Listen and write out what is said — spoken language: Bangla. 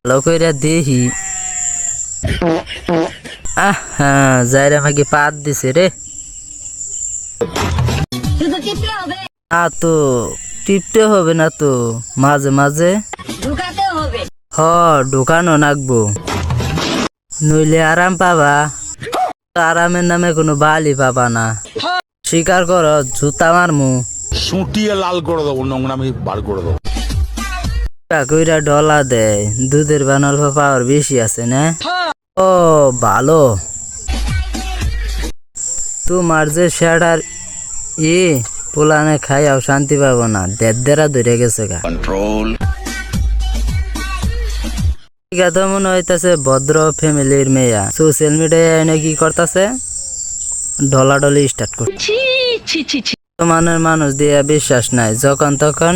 ভালো কইরা দেখি। আহা যাইরা আমাকে পাত দিছে রে। না তো টিপতে হবে না তো, মাঝে মাঝে হ ঢুকানো নাকবো, নইলে আরাম পাবা। আরামের নামে কোনো বালি পাবা না। স্বীকার কর জুতা মারমু, সুটিয়ে লাল করে দেবো, নোংরামি বার করে দেবো। কইরা ডলা দেয়, দুধের বান অল্প পাওয়ার বেশি আছে না। ও ভালো, তোমার যে শেডার পোলানে খাইয়াও শান্তি পাবো না, দেড় ধরে গেছে গা। তো মনে হইতাছে ভদ্র ফ্যামিলির মেয়া সোশ্যাল মিডিয়ায় নাকি করতেছে, ডলাডলি স্টার্ট করছে। মানের মানুষ দিয়া বিশ্বাস নাই, যখন তখন